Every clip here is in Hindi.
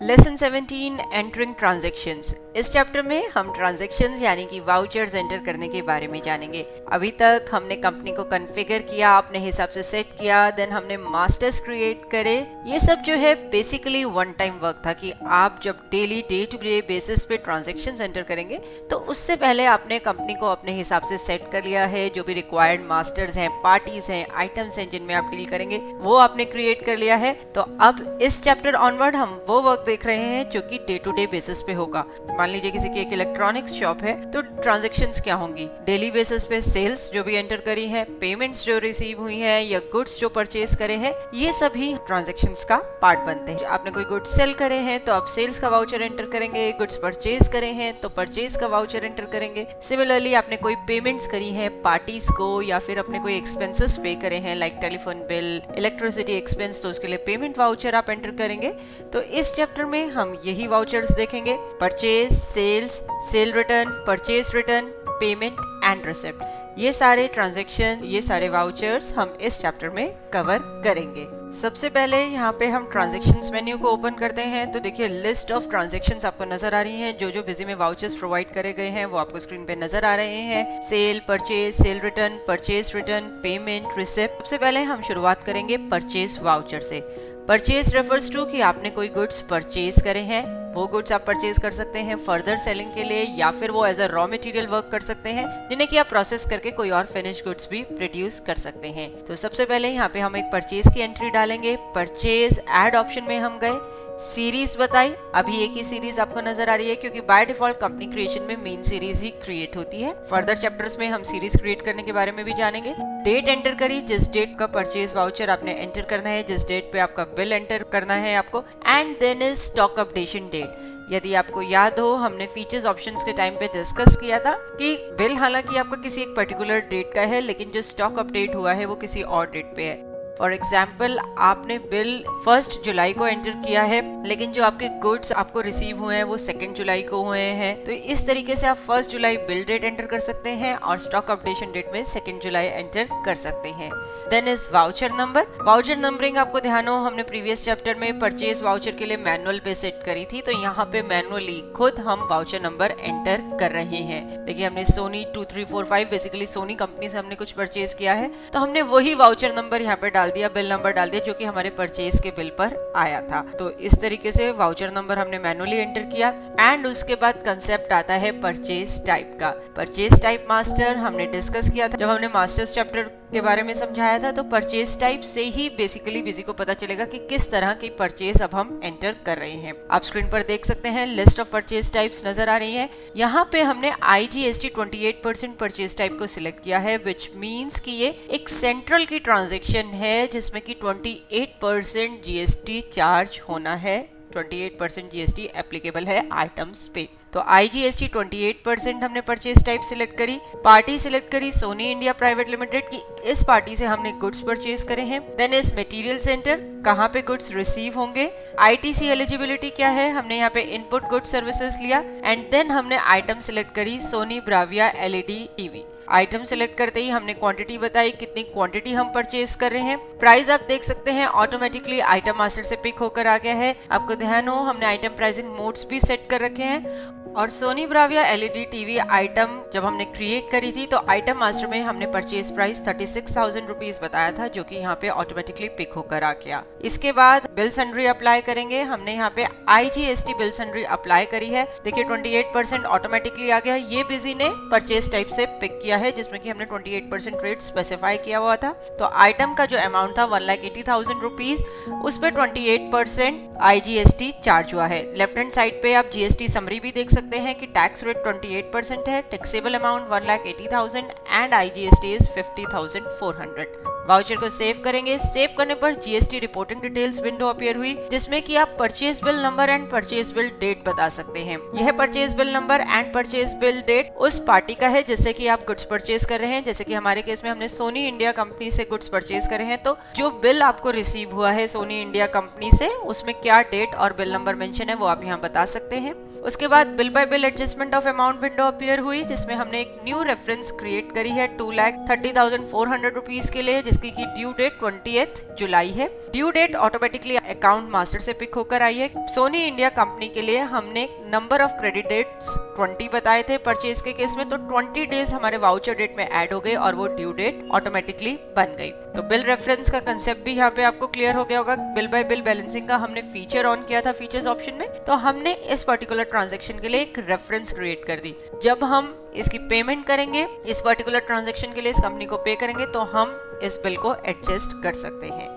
Lesson 17 entering transactions. इस चैप्टर में हम ट्रांजैक्शंस यानी कि वाउचर्स एंटर करने के बारे में जानेंगे। अभी तक हमने कंपनी को कॉन्फ़िगर किया, अपने हिसाब से सेट किया, देन हमने मास्टर्स क्रिएट करे। ये सब जो है बेसिकली वन टाइम वर्क था कि आप जब daily day to day basis पे ट्रांजैक्शंस एंटर करेंगे तो उससे पहले आपने कंपनी को अपने हिसाब से सेट कर लिया है। जो भी रिक्वायर्ड मास्टर्स हैं, पार्टीज हैं, आइटम्स हैं जिनमें आप डील करेंगे वो आपने क्रिएट कर लिया है। तो अब इस चैप्टर ऑनवर्ड हम वो वर्क देख रहे हैं जो कि डे टू डे बेसिस पे होगा। मान लीजिए किसी की एक इलेक्ट्रॉनिक्स शॉप है तो ट्रांजैक्शंस क्या होंगी, डेली बेसिस पे सेल्स जो भी एंटर करी है, पेमेंट्स जो रिसीव हुई हैं या गुड्स जो परचेज करे हैं, ये सभी ट्रांजैक्शंस का पार्ट बनते हैं। आपने कोई गुड्स सेल करे हैं तो आप सेल्स का वाउचर एंटर करेंगे, गुड्स परचेज करे हैं तो परचेज का वाउचर एंटर करेंगे। सिमिलरली आपने कोई पेमेंट्स करी है पार्टीज को या फिर अपने कोई एक्सपेंसेस पे करे हैं like telephone bill, electricity expense, तो उसके लिए पेमेंट वाउचर आप एंटर करेंगे। तो इस चैप्टर में हम यही वाउचर्स देखेंगे, purchase, sales, sale return, purchase return, payment and receipt. ये सारे ट्रांजैक्शन, ये सारे वाउचर्स हम इस चैप्टर में कवर करेंगे। सबसे पहले यहाँ पे हम ट्रांजैक्शंस मेन्यू को ओपन करते हैं तो देखिए लिस्ट ऑफ ट्रांजैक्शंस आपको नजर आ रही हैं। जो बिजी में वाउचर्स प्रोवाइड करे गए हैं वो आपको स्क्रीन पे नजर आ रहे हैं। Sale, purchase, sale return, purchase return, payment, receipt. सबसे पहले हम शुरुआत करेंगे परचेज वाउचर से। परचेज रेफर्स टू कि आपने कोई गुड्स परचेज करे हैं, वो गुड्स आप परचेज कर सकते हैं फर्दर सेलिंग के लिए या फिर वो as a raw material work कर सकते हैं जिन्हें कि आप प्रोसेस करके कोई और फिनिश गुड्स भी प्रोड्यूस कर सकते हैं। तो सबसे पहले यहाँ पे हम एक परचेज की एंट्री डालेंगे। परचेज ऐड ऑप्शन में हम गए, सीरीज बताई, अभी एक ही सीरीज आपको नजर आ रही है क्योंकि बाय डिफॉल्ट कंपनी क्रिएशन में मेन सीरीज ही क्रिएट होती है। फर्दर चैप्टर्स में हम सीरीज क्रिएट करने के बारे में भी जानेंगे। डेट एंटर करी, जिस डेट का परचेज वाउचर आपने एंटर करना है, जिस डेट पे आपका बिल एंटर करना है आपको, and then is stock updation date. यदि आपको याद हो हमने फीचर्स ऑप्शंस के टाइम पे डिस्कस किया था कि बिल हालांकि आपका किसी एक पर्टिकुलर डेट का है लेकिन जो स्टॉक अपडेट हुआ है वो किसी और डेट पे है। फॉर एग्जाम्पल आपने बिल 1 जुलाई को एंटर किया है लेकिन जो आपके गुड्स आपको रिसीव हुए हैं वो 2 जुलाई को हुए हैं। तो इस तरीके से आप 1 जुलाई बिल डेट एंटर कर सकते हैं और स्टॉक अपडेशन डेट में 2 जुलाई एंटर कर सकते हैं। Then is voucher number. Voucher numbering आपको ध्यान हो हमने प्रीवियस चैप्टर में परचेज वाउचर के लिए मैनुअल पे सेट करी थी तो यहाँ पे मैनुअली खुद हम वाउचर नंबर एंटर कर रहे हैं। देखिए हमने सोनी 2345 बेसिकली सोनी कंपनी से हमने कुछ परचेज किया है तो हमने वही वाउचर नंबर यहाँ पे डाल दिया, बिल नंबर डाल दिया जो कि हमारे परचेज के बिल पर आया था। तो इस तरीके से वाउचर नंबर हमने मैनुअली एंटर किया। एंड उसके बाद कंसेप्ट आता है परचेज टाइप का। परचेज टाइप मास्टर हमने डिस्कस किया था जब हमने मास्टर्स चैप्टर के बारे में समझाया था। तो परचेज टाइप से ही बेसिकली बिजी को पता चलेगा कि किस तरह की परचेज अब हम एंटर कर रहे हैं। आप स्क्रीन पर देख सकते हैं लिस्ट ऑफ परचेज टाइप्स नजर आ रही है। यहाँ पे हमने IGST 28% परचेज टाइप को सिलेक्ट किया है विच मीन्स कि ये एक सेंट्रल की ट्रांजेक्शन है जिसमें कि 28% GST चार्ज होना है। 28% GST एप्लीकेबल है आइटम्स पे। तो IGST 28% हमने परचेज टाइप सिलेक्ट करी। पार्टी सिलेक्ट करी सोनी इंडिया प्राइवेट लिमिटेड की, इस पार्टी से हमने गुड्स परचेज करे हैं। देन इस मटेरियल सेंटर कहाँ पे गुड्स रिसीव होंगे। ITC एलिजिबिलिटी क्या है, हमने यहाँ पे इनपुट गुड सर्विसेज लिया। एंड देन हमने आइटम सिलेक्ट करी Sony Bravia LED TV। Item select करते ही हमने क्वांटिटी बताई, कितनी क्वांटिटी हम परचेज कर रहे हैं। प्राइस आप देख सकते हैं ऑटोमेटिकली आइटम मास्टर से पिक होकर आ गया है। आपको ध्यान हो हमने आइटम प्राइसिंग मोड्स भी सेट कर रखे हैं। और Sony Bravia LED TV item जब हमने क्रिएट करी थी तो आइटम मास्टर में हमने परचेज प्राइस 36,000 रुपीज बताया था जो कि यहाँ पे ऑटोमेटिकली पिक होकर आ गया। इसके बाद बिल सन्ड्री अप्लाई करेंगे। हमने यहाँ पे IGST बिल सन्ड्री अप्लाई करी है। देखिए 28% ऑटोमेटिकली आ गया। ये बिजी ने परचेज टाइप से पिक किया है जिसमें कि हमने 28% रेट स्पेसिफाई किया हुआ था। तो आइटम का जो अमाउंट था 1,80,000 रुपीज, उस पर 28% IGST चार्ज हुआ है। लेफ्ट हैंड साइड पे आप GST समरी भी देख सकते हैं कि टैक्स रेट 28% है, taxable amount 1,80,000 and IGST is 50,400। Voucher को सेव करेंगे। सेव करने पर GST reporting details window appear हुई जिसमें कि आप purchase bill number and purchase bill date बता सकते हैं। यह purchase bill number and purchase bill date उस पार्टी का है जिससे कि आप गुड्स परचेज कर रहे हैं। जैसे कि हमारे केस में हमने सोनी इंडिया कंपनी से गुड्स परचेज करे हैं तो जो बिल आपको रिसीव हुआ है सोनी इंडिया कंपनी से उसमें क्या डेट और बिल नंबर मेंशन है वो आप यहाँ बता सकते हैं। उसके बाद bill by bill adjustment of amount window appear हुई जिसमें हमने एक न्यू रेफरेंस क्रिएट करी है 2,30,400 रुपीज के लिए, जिसकी की ड्यू डेट 20 जुलाई है। Due date automatically account master से पिक होकर आई है। सोनी इंडिया कंपनी के लिए हमने नंबर ऑफ क्रेडिट डेट्स 20 बताए थे परचेज के केस में, तो 20 डेज हमारे वाउचर डेट में ऐड हो गए और वो ड्यू डेट ऑटोमेटिकली बन गई। तो बिल रेफरेंस का कंसेप्ट भी यहाँ पे आपको क्लियर हो गया होगा। बिल बाय बिल बैलेंसिंग का हमने फीचर ऑन किया था फीचर्स ऑप्शन में, तो हमने इस पर्टिकुलर ट्रांजैक्शन के लिए एक रेफरेंस क्रिएट कर दी। जब हम इसकी पेमेंट करेंगे, इस पर्टिकुलर ट्रांजैक्शन के लिए इस कंपनी को पे करेंगे, तो हम इस बिल को एडजस्ट कर सकते हैं।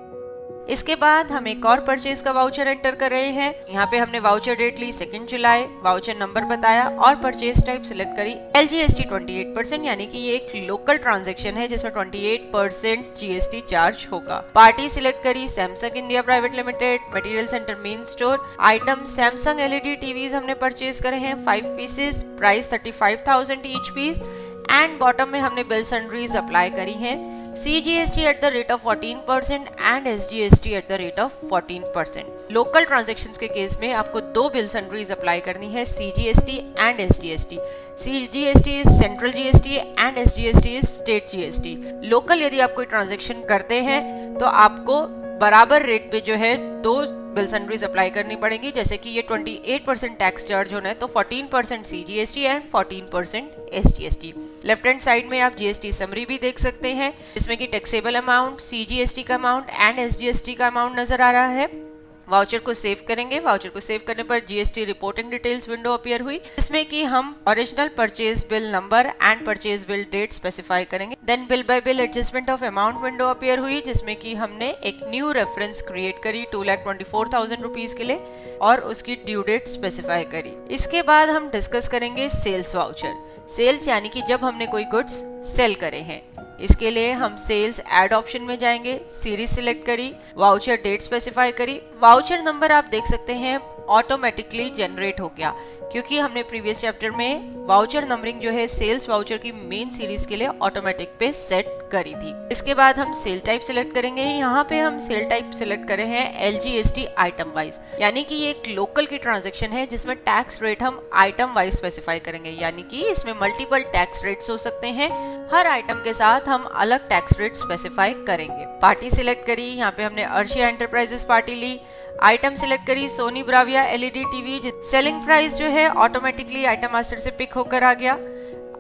इसके बाद हम एक और परचेज का वाउचर एंटर कर रहे हैं। यहाँ पे हमने वाउचर डेट ली 2 जुलाई, वाउचर नंबर बताया और परचेज टाइप सिलेक्ट करी LGST 28%, यानी कि ये एक लोकल ट्रांजैक्शन है जिसमें 28% GST चार्ज होगा। पार्टी सिलेक्ट करी Samsung India private limited, material centre main store. Item Samsung LED TVs हमने परचेज करे हैं 5 pieces, price 35,000 each piece, and bottom में हमने बिल सन्ड्रीज अप्लाई करी हैं CGST at the rate of 14% and SGST at the rate of 14%। Local transactions के केस में आपको दो बिल सन्ड्रीज अप्लाई करनी है, CGST and SGST। CGST is central GST and SGST is state GST। Local यदि आप कोई ट्रांजैक्शन करते हैं तो आपको बराबर रेट पे जो है दो बिल सन्ड्रीज अप्लाई करनी पड़ेगी। जैसे कि ये 28% टैक्स चार्ज होना है तो 14% CGST and 14% SGST। Left hand side में आप GST समरी भी देख सकते हैं, इसमें कि टैक्सेबल अमाउंट, CGST का अमाउंट एंड SGST का अमाउंट नजर आ रहा है। वाउचर को सेव करेंगे। वाउचर को सेव करने पर GST reporting details window appear हुई, जिसमें कि हम original purchase bill number and purchase bill date specify करेंगे। Then bill by bill adjustment of amount window appear हुई, जिसमें कि हमने एक न्यू रेफरेंस क्रिएट करी 2,24,000 रुपीज के लिए और उसकी ड्यू डेट स्पेसिफाई करी। इसके बाद हम डिस्कस करेंगे सेल्स वाउचर। सेल्स यानी कि जब हमने कोई गुड्स सेल करे हैं, इसके लिए हम सेल्स ऐड ऑप्शन में जाएंगे, सीरीज सिलेक्ट करी, वाउचर डेट स्पेसिफाई करी। वाउचर नंबर आप देख सकते हैं ऑटोमेटिकली जनरेट हो गया, क्योंकि हमने प्रीवियस चैप्टर में वाउचर नंबरिंग जो है सेल्स वाउचर की मेन सीरीज के लिए ऑटोमेटिक पे सेट करी थी। इसके बाद हम सेल टाइप सिलेक्ट करेंगे। यहाँ पे हम सेल टाइप सिलेक्ट करे हैं LGST आइटम वाइज, यानी कि ये एक लोकल की ट्रांजैक्शन है जिसमें टैक्स रेट हम आइटम वाइज स्पेसिफाई करेंगे, यानी कि इसमें मल्टीपल टैक्स रेट्स हो सकते हैं। हर आइटम के साथ हम अलग टैक्स रेट स्पेसिफाई करेंगे। पार्टी सिलेक्ट करी, यहाँ पे हमने अर्शिया एंटरप्राइजेस पार्टी ली। आइटम सिलेक्ट करी Sony Bravia LED TV. Selling price जो है ऑटोमेटिकली आइटम मास्टर से पिक होकर आ गया।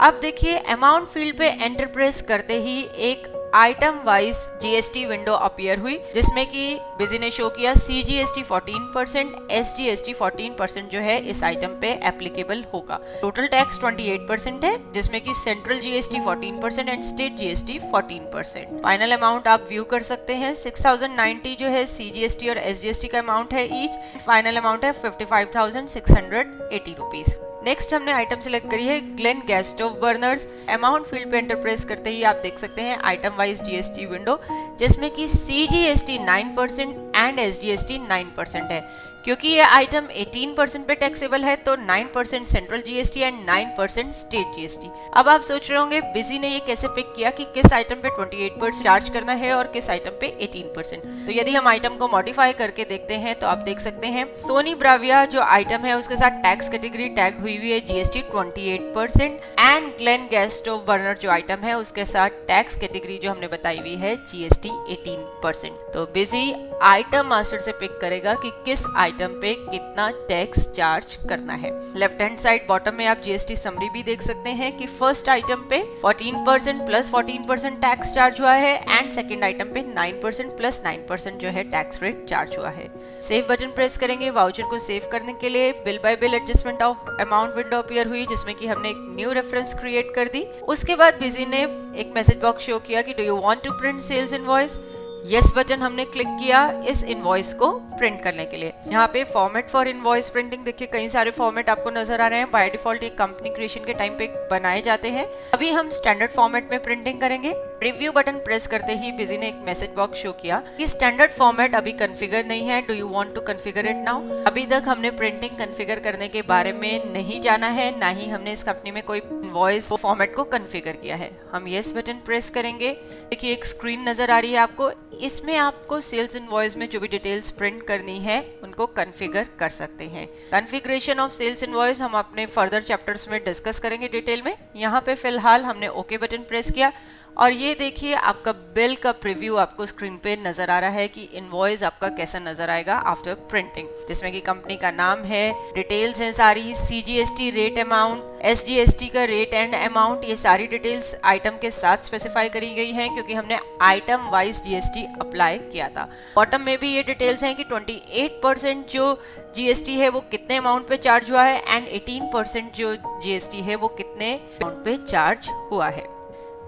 अब देखिए अमाउंट फील्ड पे एंटर प्रेस करते ही एक item wise GST window appear हुई, जिसमें कि बिजी ने शो किया CGST 14%, SGST 14% जो है इस आइटम पे एप्लीकेबल होगा। टोटल टैक्स 28% है, जिसमें कि central GST 14% and state GST 14%। Final amount आप व्यू कर सकते हैं 6,090 जो है CGST और SGST का अमाउंट है ईच। फाइनल अमाउंट है 55,680 रुपीज। नेक्स्ट हमने आइटम सिलेक्ट करी है Glen gas stove burners. Amount field पे एंटर प्रेस करते ही आप देख सकते हैं आइटम वाइज GST विंडो, जिसमें कि CGST 9% एंड SGST 9% है। क्योंकि ये आइटम 18% पे टैक्सेबल है तो 9% central GST and 9% state GST। अब आप सोच रहे होंगे बिजी ने ये कैसे पिक किया कि किस आइटम पे 28% चार्ज करना है और किस आइटम पे 18%। तो यदि हम आइटम को मॉडिफाई करके देखते हैं तो आप देख सकते हैं सोनी ब्राविया जो आइटम है उसके साथ टैक्स कैटेगरी टैग हुई हुई है GST 28% and Glenn gas stove burner जो आइटम है उसके साथ टैक्स कैटेगरी जो हमने बताई हुई है GST 18%। तो बिजी आइटम मास्टर से पिक करेगा कि किस आइटम पे कितना टैक्स चार्ज करना है। लेफ्ट हैंड साइड बॉटम में आप GST समरी भी देख सकते हैं कि फर्स्ट आइटम पे 14% प्लस 14% टैक्स चार्ज हुआ है एंड सेकंड आइटम पे 9% प्लस 9% जो है टैक्स रेट चार्ज हुआ है। सेव बटन प्रेस करेंगे। वाउचर को सेव करने के लिए bill by bill adjustment of amount window appear हुई, जिसमें कि हमने एक न्यू रेफरेंस क्रिएट कर दी। उसके बाद बिजी ने एक मैसेज बॉक्स शो किया कि do you want to print sales invoice. Yes button हमने क्लिक किया इस इनवॉइस को प्रिंट करने के लिए। यहाँ पे फॉर्मेट फॉर इनवॉइस प्रिंटिंग देखिए कई सारे फॉर्मेट आपको नजर आ रहे हैं। बाय डिफॉल्ट एक कंपनी क्रिएशन के टाइम पे बनाए जाते हैं। अभी हम स्टैंडर्ड फॉर्मेट में प्रिंटिंग करेंगे। प्रीव्यू बटन प्रेस करते ही बिजी ने एक मैसेज बॉक्स शो किया कि स्टैंडर्ड फॉर्मेट अभी कॉन्फ़िगर नहीं है, do you want to configure it now. अभी तक हमने प्रिंटिंग कॉन्फ़िगर करने के बारे में नहीं जाना है, ना ही हमने इस कंपनी में कोई इनवॉइस फॉर्मेट को कॉन्फ़िगर किया है। हम यस बटन प्रेस करेंगे। देखिए एक स्क्रीन नजर आ रही है आपको, इसमें आपको सेल्स इनवॉइस में जो भी डिटेल्स प्रिंट करनी है उनको कॉन्फ़िगर कर सकते हैं। कॉन्फ़िगरेशन ऑफ सेल्स इनवॉइस हम अपने फर्दर चैप्टर्स में डिस्कस करेंगे डिटेल में। यहाँ पे फिलहाल हमने ओके बटन प्रेस किया। और ये देखिए आपका बिल का प्रीव्यू आपको स्क्रीन पे नजर आ रहा है कि इनवॉइस आपका कैसा नजर आएगा आफ्टर प्रिंटिंग, जिसमें कि कंपनी का नाम है, डिटेल्स हैं सारी, सीजीएसटी रेट अमाउंट, एसजीएसटी का रेट एंड अमाउंट, ये सारी डिटेल्स आइटम के साथ स्पेसिफाई करी गई हैं क्योंकि हमने आइटम वाइज जीएसटी अप्लाई किया था। बॉटम में भी ये डिटेल्स हैं कि 28% जो जीएसटी है वो कितने अमाउंट पे चार्ज हुआ है एंड 18% जो जीएसटी है वो कितने अमाउंट पे चार्ज हुआ है।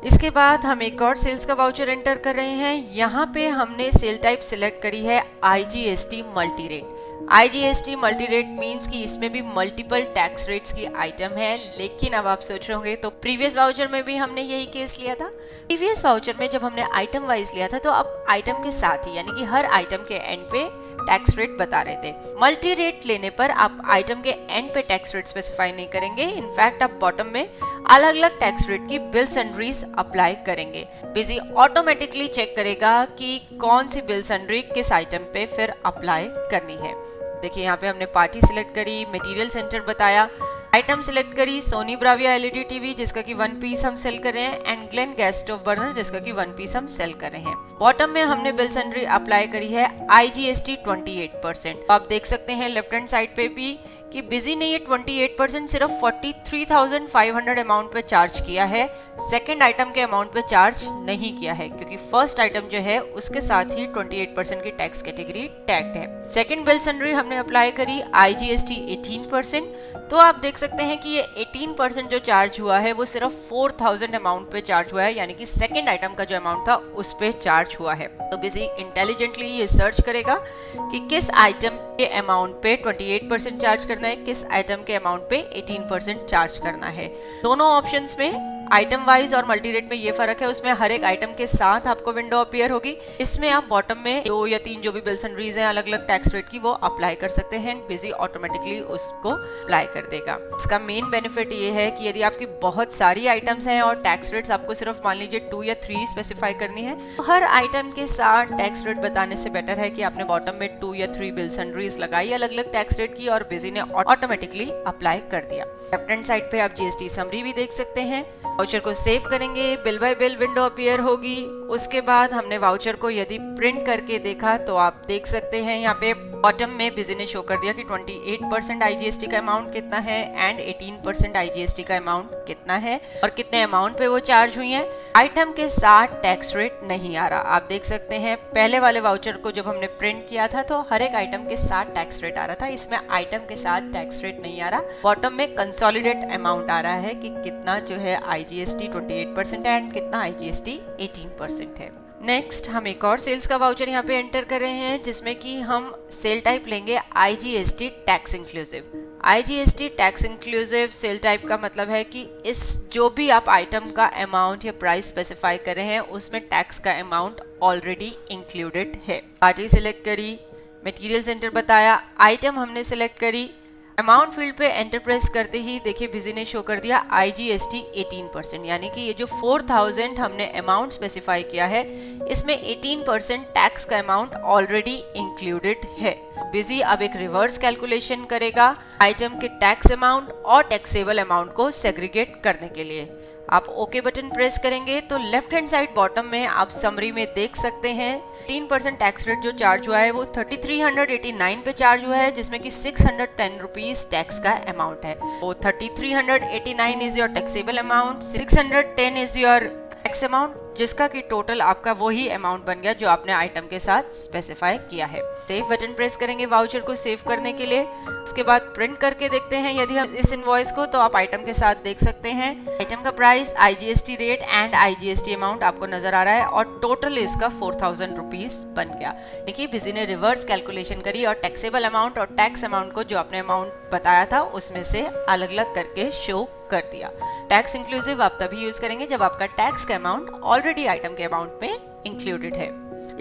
इसके बाद हम एक और सेल्स का वाउचर एंटर कर रहे हैं। यहाँ पे हमने सेल टाइप सिलेक्ट करी है IGST multi rate. IGST multi rate means कि इसमें भी मल्टीपल टैक्स रेट्स की आइटम है, लेकिन अब आप सोच रहे होंगे तो प्रीवियस वाउचर में भी हमने यही केस लिया था। प्रीवियस वाउचर में जब हमने आइटम वाइज लिया था तो अब आइटम के साथ ही यानी कि हर आइटम के एंड पे टैक्स रेट बता रहे थे। मल्टी रेट लेने पर आप आइटम के एंड पे टैक्स रेट स्पेसिफाई नहीं करेंगे, इनफैक्ट आप बॉटम में अलग अलग टैक्स रेट की बिल सन्ड्रीज अप्लाई करेंगे। बिजी ऑटोमेटिकली चेक करेगा कि कौन सी बिल सन्ड्री किस आइटम पे फिर अप्लाई करनी है। देखिए यहाँ पे हमने पार्टी सिलेक्ट करी, मटेरियल सेंटर बताया, आइटम सिलेक्ट करी, सोनी ब्राविया एलईडी टीवी जिसका कि 1 पीस हम सेल कर रहे हैं and Glenn gas stove burner जिसका कि 1 पीस हम सेल कर रहे हैं। बॉटम में हमने बिल सन्ड्री अप्लाई करी है आईजीएसटी 28%। तो आप देख सकते हैं लेफ्ट हैंड साइड पे भी कि बिजी ने ये 28% सिर्फ 43,500 अमाउंट पे चार्ज किया है, सेकंड आइटम के अमाउंट पे चार्ज नहीं किया है क्योंकि फर्स्ट आइटम जो है उसके साथ ही 28% की टैक्स कैटेगरी टैग्ड है। सेकंड बिल सन्ड्री हमने अप्लाई करी आईजीएसटी 18%। तो आप देख सकते हैं कि ये 18% जो चार्ज हुआ है वो सिर्फ 4,000 अमाउंट पे चार्ज हुआ है, यानी कि सेकंड आइटम का जो अमाउंट था उस पे चार्ज हुआ है। तो बिजी इंटेलिजेंटली ये सर्च करेगा कि किस आइटम के अमाउंट पे 28% चार्ज करना है, किस आइटम के अमाउंट पे 18% चार्ज करना है। दोनों ऑप्शंस में आइटम वाइज और मल्टी रेट में ये फर्क है, उसमें हर एक आइटम के साथ आपको विंडो अपीयर होगी। इसमें आप बॉटम में 2 या 3 जो भी बिल सन्ड्रीज हैं अलग अलग टैक्स रेट की वो अप्लाई कर सकते हैं, बिजी ऑटोमेटिकली उसको अप्लाई कर देगा। इसका मेन बेनिफिट ये है कि यदि आपकी बहुत सारी आइटम्स हैं और टैक्स रेट्स आपको सिर्फ मान लीजिए 2 या 3 स्पेसिफाई करनी है, तो हर आइटम के साथ टैक्स रेट बताने से बेटर है कि आपने बॉटम में 2 या 3 बिल सन्ड्रीज लगाई अलग अलग टैक्स रेट की और बिजी ने ऑटोमेटिकली अप्लाई कर दिया। लेफ्ट हैंड साइड पे आप जीएसटी समरी भी देख सकते हैं। वाउचर को सेव करेंगे, bill by bill window appear होगी। उसके बाद हमने वाउचर को यदि प्रिंट करके देखा तो आप देख सकते हैं यहाँ पे बॉटम में बिजी ने शो कर दिया कि 28% आईजीएसटी का अमाउंट कितना है एंड 18% आईजीएसटी का अमाउंट कितना है और कितने अमाउंट पे वो चार्ज हुई है। आइटम के साथ टैक्स रेट नहीं आ रहा। आप देख सकते हैं पहले वाले वाउचर को जब हमने प्रिंट किया था तो हर एक आइटम के साथ टैक्स रेट आ रहा था, इसमें आइटम के साथ टैक्स रेट नहीं आ रहा। बॉटम में कंसोलिडेट अमाउंट आ रहा है कि कितना जो है आईजीएसटी 28% एंड कितना आईजीएसटी 18% है। नेक्स्ट हम एक और सेल्स का वाउचर यहाँ पे एंटर कर रहे हैं जिसमें कि हम सेल टाइप लेंगे IGST tax inclusive. IGST tax inclusive sale type का मतलब है कि इस जो भी आप आइटम का अमाउंट या प्राइस स्पेसिफाई कर रहे हैं उसमें टैक्स का अमाउंट ऑलरेडी इंक्लूडेड है। पार्टी सिलेक्ट करी, मटेरियल सेंटर बताया, आइटम हमने सिलेक्ट करी, अमाउंट फील्ड पे एंटर प्रेस करते ही देखिए बिजी ने शो कर दिया आईजीएसटी 18%, यानी कि ये जो 4,000 हमने अमाउंट स्पेसिफाई किया है इसमें 18% टैक्स का अमाउंट ऑलरेडी इंक्लूडेड है। बिजी अब एक रिवर्स कैलकुलेशन करेगा आइटम के टैक्स अमाउंट और टैक्सेबल अमाउंट को सेग्रीगेट करने के लिए। आप ओके बटन प्रेस करेंगे तो लेफ्ट हैंड साइड बॉटम में आप समरी में देख सकते हैं 18% टैक्स रेट जो चार्ज हुआ है वो 3389 पे चार्ज हुआ है, जिसमें कि 610 रुपीज टैक्स का अमाउंट है। वो 3389 is your taxable amount, 610 is your tax amount, जिसका कि टोटल आपका वही अमाउंट बन गया जो आपने आइटम के साथ स्पेसिफाई किया है। सेव बटन प्रेस करेंगे वाउचर को सेव करने के लिए। उसके बाद प्रिंट करके देखते हैं यदि हम इस इनवॉइस को, तो आप आइटम के साथ देख सकते हैं आइटम का price, IGST rate and IGST amount आपको नजर आ रहा है और टोटल इसका 4,000 रुपीज बन गया। देखिए बिजी ने रिवर्स कैलकुलेशन करी और टैक्सेबल अमाउंट और टैक्स अमाउंट को जो आपने अमाउंट बताया था उसमें से अलग अलग करके शो कर दिया। टैक्स इंक्लूसिव आप तभी यूज करेंगे जब आपका टैक्स का अमाउंट ऑलरेडी आइटम के अमाउंट में इंक्लूडेड है।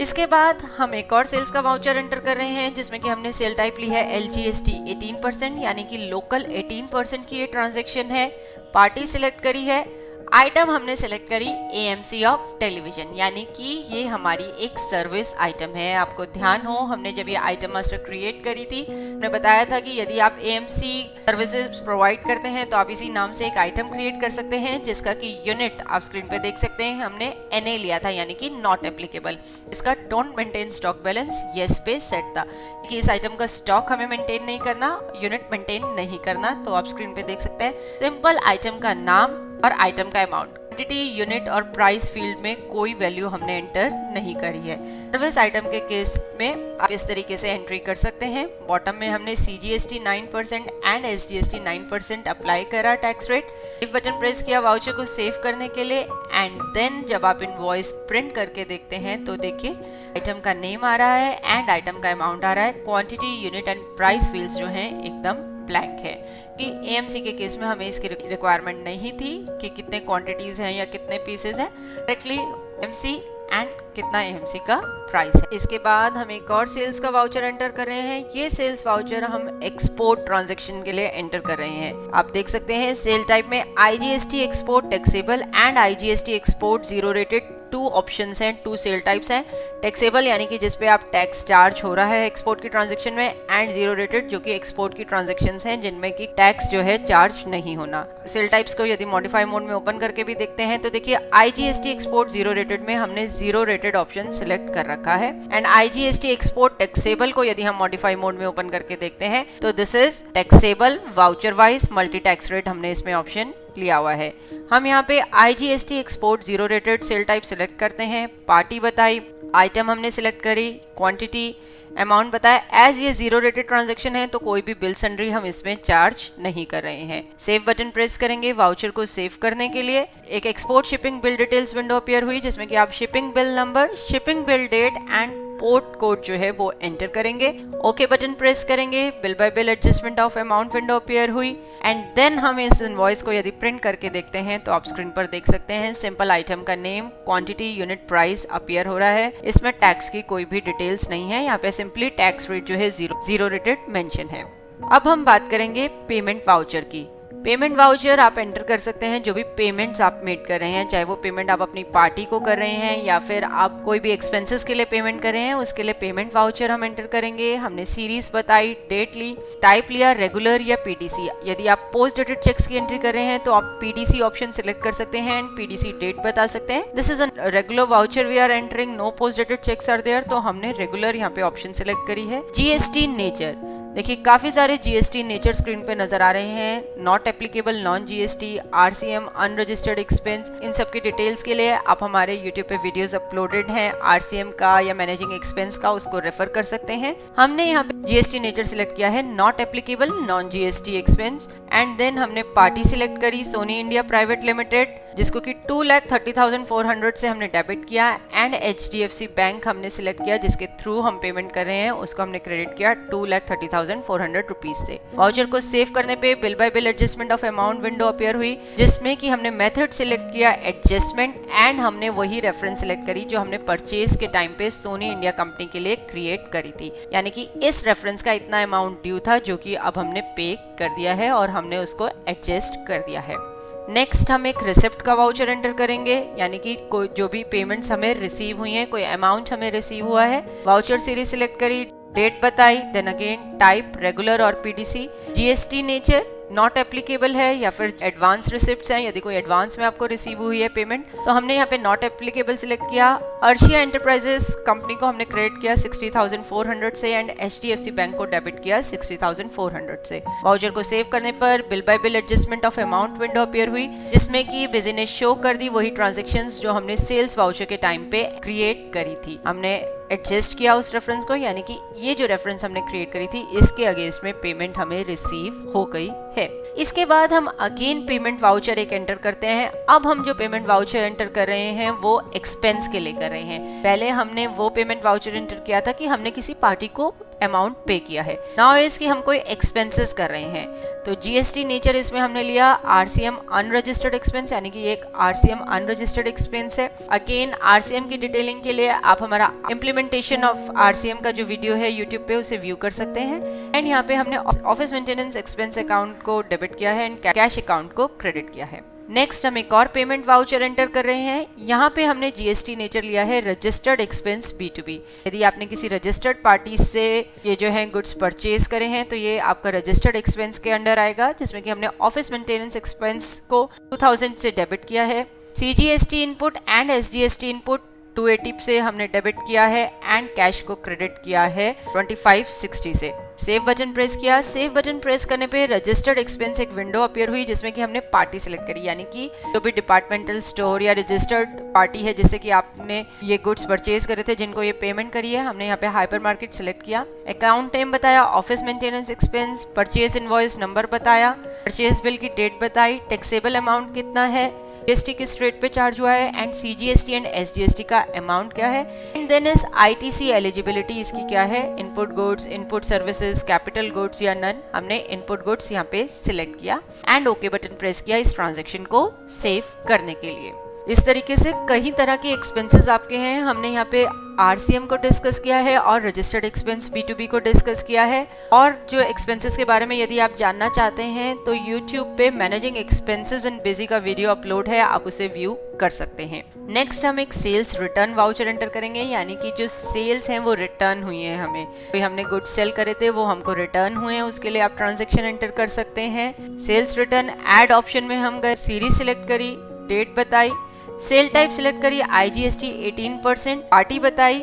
इसके बाद हम एक और सेल्स का वाउचर एंटर कर रहे हैं जिसमें कि हमने सेल टाइप ली है एलजीएसटी 18%, यानी कि लोकल 18% की ये ट्रांजैक्शन है। पार्टी सिलेक्ट करी है, आइटम हमने सेलेक्ट करी AMC ऑफ टेलीविजन, यानी कि ये हमारी एक सर्विस आइटम है। आपको ध्यान हो, हमने जब ये आइटम मास्टर क्रिएट करी थी, हमने बताया था कि यदि आप AMC सर्विसेज प्रोवाइड करते हैं तो आप इसी नाम से एक आइटम क्रिएट कर सकते हैं, जिसका कि यूनिट आप स्क्रीन पे देख सकते हैं। हमने NA लिया था, यानी कि नॉट एप्लीकेबल। इसका don't maintain stock balance yes पे सेट था कि इस आइटम का स्टॉक हमें मेंटेन नहीं करना, यूनिट मेंटेन नहीं करना। तो आप स्क्रीन पे देख सकते हैं सिंपल आइटम का नाम और आइटम का अमाउंट, क्वांटिटी, यूनिट और प्राइस फील्ड में कोई वैल्यू हमने एंटर नहीं करी है। सर्विस आइटम के केस में आप इस तरीके से एंट्री कर सकते हैं। बॉटम में हमने CGST 9% एंड SGST 9% अप्लाई करा tax rate. Save button press किया वाउचर को सेव करने के लिए, एंड देन जब आप इनवॉइस प्रिंट करके देखते हैं तो देखिए आइटम का नेम आ रहा है एंड आइटम का अमाउंट आ रहा है। Quantity, unit and price fields जो हैं एकदम ब्लैंक है, कि AMC के केस में हमें इसकी रिक्वायरमेंट नहीं थी कि कितने क्वांटिटीज हैं या कितने पीसेस हैं, डायरेक्टली AMC एंड कितना AMC का प्राइस है। इसके बाद हम एक और सेल्स का वाउचर एंटर कर रहे हैं। ये सेल्स वाउचर हम एक्सपोर्ट ट्रांजैक्शन के लिए एंटर कर रहे हैं। आप देख सकते हैं सेल टाइप में IGST export taxable and IGST export zero rated, 2 options हैं, 2 सेल टाइप्स हैं। टैक्सेबल यानी कि जिसपे आप टैक्स चार्ज हो रहा है एक्सपोर्ट की ट्रांजैक्शन में, एंड जीरो रेटेड जो कि एक्सपोर्ट की ट्रांजैक्शंस हैं जिनमें कि टैक्स जो है चार्ज नहीं होना। सेल टाइप्स को यदि मॉडिफाई मोड में ओपन करके भी देखते हैं तो देखिए IGST एक्सपोर्ट जीरो रेटेड में हमने जीरो रेटेड ऑप्शन सिलेक्ट कर रखा है, एंड IGST एक्सपोर्ट टैक्सेबल को यदि हम मॉडिफाई मोड में ओपन करके देखते हैं तो this is taxable voucher wise multi tax rate हमने इसमें ऑप्शन लिया हुआ है। हम यहाँ पे IGST export zero rated sale type select करते हैं, पार्टी बताई, आइटम हमने सिलेक्ट करी, क्वांटिटी, अमाउंट बताया। एज ये जीरो रेटेड ट्रांजैक्शन है तो कोई भी बिल सन्ड्री हम इसमें चार्ज नहीं कर रहे हैं। सेव बटन प्रेस करेंगे वाउचर को सेव करने के लिए। एक export shipping bill details window appear हुई, जिसमें कि आप shipping bill number, shipping bill date and port code जो है वो एंटर करेंगे। ओके बटन प्रेस करेंगे, bill by bill adjustment of amount window appear हुई, एंड देन हम इस इनवॉइस को यदि प्रिंट करके देखते हैं तो आप स्क्रीन पर देख सकते हैं सिंपल आइटम का name, quantity, unit, price appear हो रहा है। इसमें टैक्स की कोई भी डिटेल्स नहीं है, यहाँ पे सिंपली टैक्स रेट जो है जीरो रेटेड मेंशन है। अब हम बात करेंगे पेमेंट वाउचर की। पेमेंट वाउचर आप एंटर कर सकते हैं जो भी पेमेंट्स आप मेड कर रहे हैं, चाहे वो पेमेंट आप अपनी पार्टी को कर रहे हैं या फिर आप कोई भी एक्सपेंसेस के लिए पेमेंट कर रहे हैं, उसके लिए पेमेंट वाउचर हम एंटर करेंगे। हमने सीरीज बताई, डेट ली, टाइप लिया रेगुलर या PDC। यदि आप पोस्ट डेटेड चेक्स की एंट्री कर रहे हैं तो आप PDC ऑप्शन सिलेक्ट कर सकते हैं एंड PDC डेट बता सकते हैं। This is a regular voucher we are entering, no post dated cheques are there, तो हमने रेगुलर यहाँ पे ऑप्शन सिलेक्ट करी है। GST नेचर, देखिए काफी सारे GST नेचर स्क्रीन पे नजर आ रहे हैं, not applicable, non GST, RCM, unregistered expense. इन सब की डिटेल्स के लिए आप हमारे YouTube पे वीडियोस अपलोडेड हैं RCM का या मैनेजिंग एक्सपेंस का, उसको रेफर कर सकते हैं। हमने यहाँ पे GST नेचर सिलेक्ट किया है, not applicable, non GST expense, and then हमने पार्टी सिलेक्ट करी सोनी इंडिया प्राइवेट लिमिटेड, जिसको कि 2,30,400 से हमने डेबिट किया, एंड HDFC बैंक हमने सिलेक्ट किया जिसके थ्रू हम पेमेंट कर रहे हैं, उसको हमने क्रेडिट किया 2,30,400 रुपीज से। वाउचर को सेव करने पे bill by bill adjustment of amount window appear हुई, जिसमें कि हमने मेथड सिलेक्ट किया एडजस्टमेंट, एंड हमने वही रेफरेंस सिलेक्ट करी जो हमने परचेज के टाइम पे सोनी इंडिया कंपनी के लिए क्रिएट करी थी, यानी कि इस रेफरेंस का इतना अमाउंट ड्यू था जो कि अब हमने पे कर दिया है और हमने उसको एडजस्ट कर दिया है। नेक्स्ट हम एक रिसिप्ट का वाउचर एंटर करेंगे, यानी कि कोई जो भी पेमेंट्स हमें रिसीव हुई हैं, कोई अमाउंट हमें रिसीव हुआ है। वाउचर सीरीज सिलेक्ट करी, डेट बताई, देन अगेन टाइप रेगुलर और PDC, GST nature not applicable है या फिर एडवांस रिसिप्ट्स हैं, यदि कोई एडवांस में आपको रिसीव हुई है पेमेंट तो हमने यहाँ पे नॉट एप्लीकेबल सिलेक्ट किया। अर्शिया एंटरप्राइजेस कंपनी को हमने क्रेडिट किया 60,400 से एंड HDFC बैंक को डेबिट किया 60,400 से। वाउचर को सेव करने पर bill by bill adjustment of amount window appear हुई, जिसमें कि बिजनेस शो कर दी वही ट्रांजेक्शंस जो हमने सेल्स वाउचर के टाइम पे क्रिएट करी थी। हमने एडजस्ट किया उस रेफरेंस को, यानी कि ये जो रेफरेंस हमने क्रिएट करी थी इसके अगेंस्ट में पेमेंट हमें रिसीव हो गई है। इसके बाद हम अगेन पेमेंट वाउचर एक एंटर करते हैं। अब हम जो पेमेंट वाउचर एंटर कर रहे हैं वो एक्सपेंस के लिए कर रहे हैं। पहले हमने वो पेमेंट वाउचर एंटर किया था कि हमने किसी पार्टी को अमाउंट पे किया है, नाउ इज कि हम कोई एक्सपेंसेस कर रहे हैं। तो GST नेचर इसमें हमने लिया RCM अनरजिस्टर्ड एक्सपेंस, यानी कि एक RCM अनरजिस्टर्ड एक्सपेंस है। अगेन RCM की डिटेलिंग के लिए आप हमारा इम्प्लीमेंटेशन ऑफ RCM का जो वीडियो है YouTube पे उसे व्यू कर सकते हैं। एंड यहाँ पे हमने ऑफिस मेंटेनेंस एक्सपेंस अकाउंट को डेबिट किया है एंड कैश अकाउंट को क्रेडिट किया है। नेक्स्ट हम एक और पेमेंट वाउचर एंटर कर रहे हैं। यहाँ पे हमने जीएसटी नेचर लिया है रजिस्टर्ड एक्सपेंस B2B। यदि आपने किसी रजिस्टर्ड पार्टी से ये जो है गुड्स परचेज करे हैं तो ये आपका रजिस्टर्ड एक्सपेंस के अंडर आएगा, जिसमें कि हमने ऑफिस मेंटेनेंस एक्सपेंस को 2000 से डेबिट किया है। CGST input and SGST input 280 से हमने डेबिट किया है एंड कैश को क्रेडिट किया है 2560 से। सेव बटन प्रेस किया। सेव बटन प्रेस करने पे रजिस्टर्ड एक्सपेंस एक विंडो अपीयर हुई जिसमें कि हमने पार्टी सिलेक्ट करी, यानी कि जो भी डिपार्टमेंटल स्टोर या रजिस्टर्ड पार्टी है जिससे कि आपने ये गुड्स परचेज करे थे, जिनको ये पेमेंट करी है, हमने यहाँ पे हाइपर मार्केट सिलेक्ट किया। अकाउंट नेम बताया, office maintenance expense, purchase invoice number बताया, परचेज बिल की डेट बताई, टैक्सेबल अमाउंट कितना है, जीएसटी किस रेट पे चार्ज हुआ है एंड सीजीएसटी एंड एसजीएसटी का अमाउंट क्या है, and then is ITC eligibility इसकी क्या है, input goods, input services, capital goods या नन। हमने इनपुट गुड्स यहाँ पे सिलेक्ट किया एंड ओके बटन प्रेस किया इस ट्रांजैक्शन को सेव करने के लिए। इस तरीके से कई तरह के एक्सपेंसेस आपके हैं। हमने यहाँ पे आरसीएम को डिस्कस किया है और रजिस्टर्ड एक्सपेंस B2B को डिस्कस किया है। और जो एक्सपेंसेस के बारे में यदि आप जानना चाहते हैं तो YouTube पे मैनेजिंग एक्सपेंसेस इन बिजी का वीडियो अपलोड है, आप उसे व्यू कर सकते हैं। नेक्स्ट हम एक सेल्स रिटर्न वाउचर एंटर करेंगे, यानी कि जो सेल्स हैं वो रिटर्न हुई हैं हमें, तो हमने गुड्स सेल करे थे वो हमको रिटर्न हुए हैं, उसके लिए आप ट्रांजेक्शन एंटर कर सकते हैं। सेल्स रिटर्न ऐड ऑप्शन में हम गए, सीरीज सिलेक्ट करी, डेट बताई, सेल टाइप सिलेक्ट करी, IGST 18%, पार्टी बताई।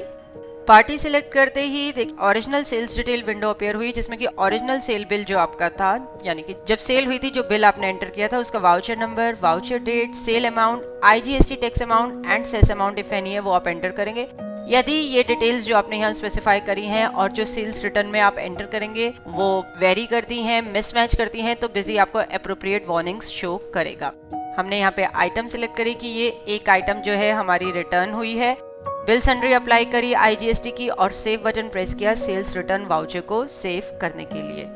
पार्टी सिलेक्ट करते ही original sales detail window appear हुई जिसमें कि ओरिजिनल सेल बिल जो आपका था, यानी कि जब सेल हुई थी जो बिल आपने एंटर किया था उसका voucher number, voucher date, sale amount, IGST tax amount and cess amount if any है वो आप एंटर करेंगे। यदि ये डिटेल्स जो आपने यहाँ स्पेसिफाई करी हैं और जो सेल्स रिटर्न में आप एंटर करेंगे वो वेरी करती हैं, मिसमैच करती हैं, तो बिजी आपको अप्रोप्रिएट वार्निंग्स शो करेगा। हमने यहाँ पे आइटम सिलेक्ट करी कि ये एक आइटम जो है हमारी रिटर्न हुई है, बिल सन्ड्री अप्लाई करी IGST की और सेव बटन प्रेस किया सेल्स रिटर्न वाउचर को सेव करने के लिए।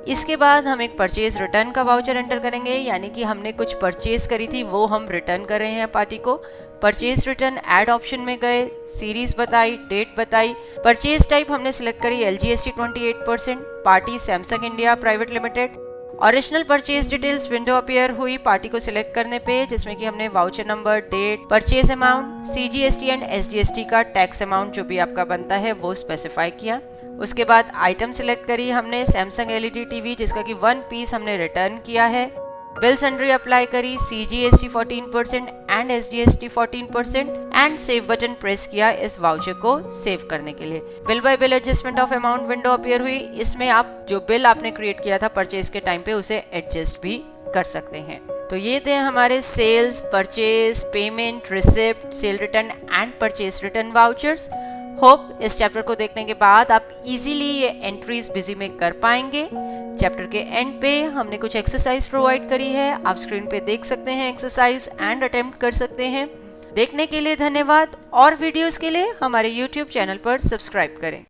इसके बाद हम एक परचेज रिटर्न का वाउचर एंटर करेंगे, यानी कि हमने कुछ परचेज करी थी वो हम रिटर्न कर रहे हैं पार्टी को। परचेज रिटर्न ऐड ऑप्शन में गए, सीरीज बताई, डेट बताई, परचेज टाइप हमने सिलेक्ट करी LGST 28%, party Samsung India private limited. Original purchase details window appear हुई पार्टी को सिलेक्ट करने पे, जिसमें कि हमने voucher number, date, purchase amount, CGST and SGST का टैक्स अमाउंट जो भी आपका बनता है वो स्पेसिफाई किया। उसके बाद आइटम सिलेक्ट करी हमने सैमसंग LED TV जिसका कि 1 पीस हमने रिटर्न किया है। बिल सन्ड्री अप्लाई करी, CGST 14% and SGST 14% and save button press किया इस वाउचर को सेव करने के लिए। Bill by bill adjustment of amount window appear हुई, इसमें आप जो बिल आपने क्रिएट किया था परचेज के टाइम पे उसे एडजस्ट भी कर सकते हैं। तो ये थे हमारे sales, purchase, payment, receipt, sale return and purchase return vouchers. Hope इस चैप्टर को देखने के बाद आप इजीली ये एंट्रीज बिजी में कर पाएंगे। चैप्टर के एंड पे हमने कुछ एक्सरसाइज प्रोवाइड करी है, आप स्क्रीन पे देख सकते हैं एक्सरसाइज एंड अटेम्प्ट कर सकते हैं। देखने के लिए धन्यवाद और वीडियोस के लिए हमारे YouTube चैनल पर सब्सक्राइब करें।